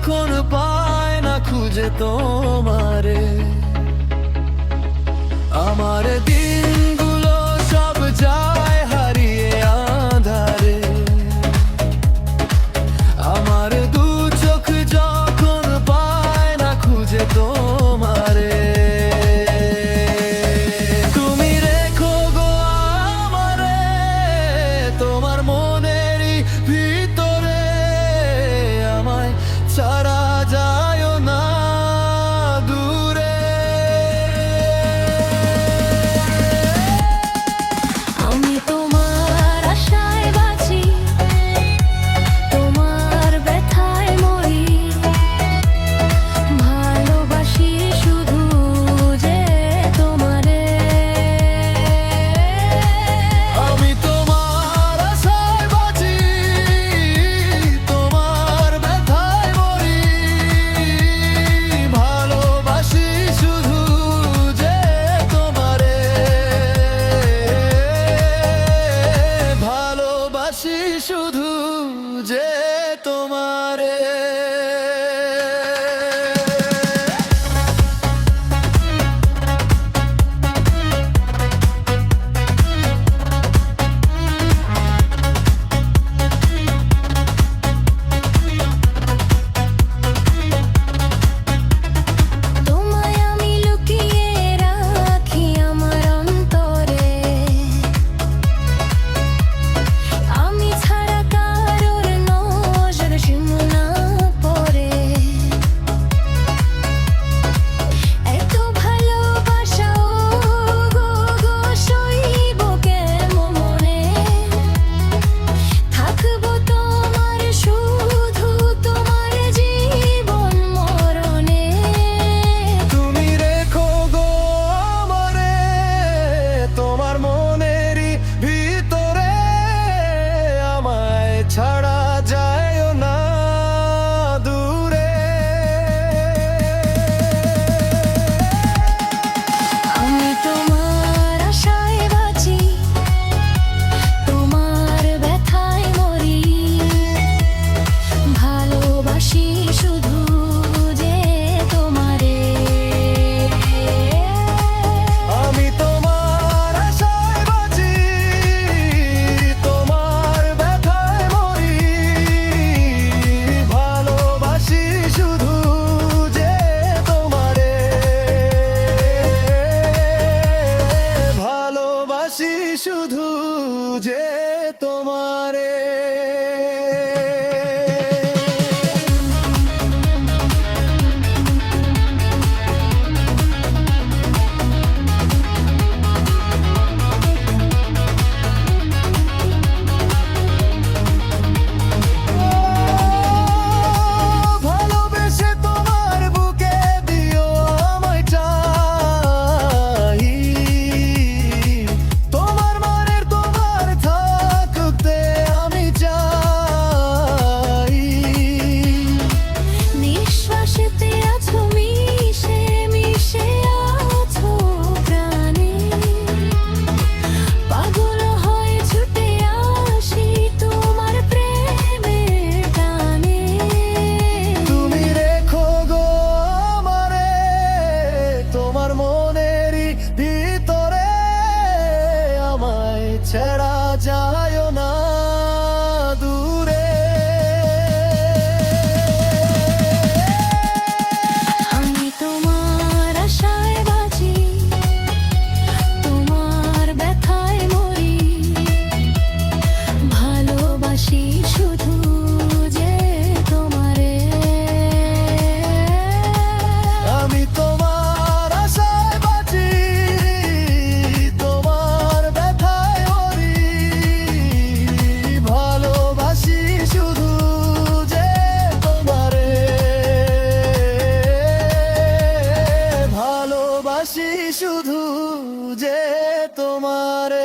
যখন পায় না খুঁজে তোমারে, আমার দিনগুলো সব যায় হারিয়ে আঁধারে। আমার দু চোখ যখন পায় না খুঁজে তোমারে, তুমি রেখো গো আমারে তোমার মনেরই ভিতরে, আমায় ছাড়া যায় না দূরে। আমি তোমার আশায় বাঁচি, তোমার ব্যথায় মরি, ভালোবাসি শুধু যে তোমারে। আমি তোমার আশায় বাঁচি, তোমার ব্যথায় মরি, ভালোবাসি শুধু যে তোমারে, ভালোবাসি শুধু যে তোমারে। তোমায় আমি লুকিয়ে রাখি আমার অন্তরে, আমি ছাড়া কারোর নজর সীমানা পড়ে। এত ভালোবাসা গো গো সইব কেমন মনে, থাকবো তোমার শুধু তোমার জীবন মরণে। তুমি রেখো গো আমারে তোমার মনেরই ভিতরে, আমায় ছাড়া যায় না দূরে। আমি তোমার আশায় বাঁচি, তোমার ব্যথায় মরি, ভালোবাসি শুধু যে তোমারে। আমি তোমার আশায় বাঁচি, তোমার ব্যথায় মরি, ভালোবাসি শুধু যে তোমারে, ভালোবাসি শুধু যে তোমারে। ভালোবেসে তোমার বুকে দিও আমায় চাই, তোমার মানের তোমার থাকতে আমি চাই। নিঃশ্বাসেতে আছো মিশে মিশে আছো প্রাণে, পাগল হয়ে ছুটে আসি তোমার প্রেমের টানে। তুমি রেখো গো আমারে তোমার মনেরই ভিতরে, আমায় ছেড়া যায় না দূরে। আমি তোমার আশায় বাঁচি, তোমার ব্যথায় মরি, ভালোবাসি শুধু যে তোমারে। আমি তোমার আশায় বাঁচি, তোমার ব্যথায় মরি, ভালোবাসি শুধু যে তোমারে, ভালোবাসি শুধু যে তোমারে।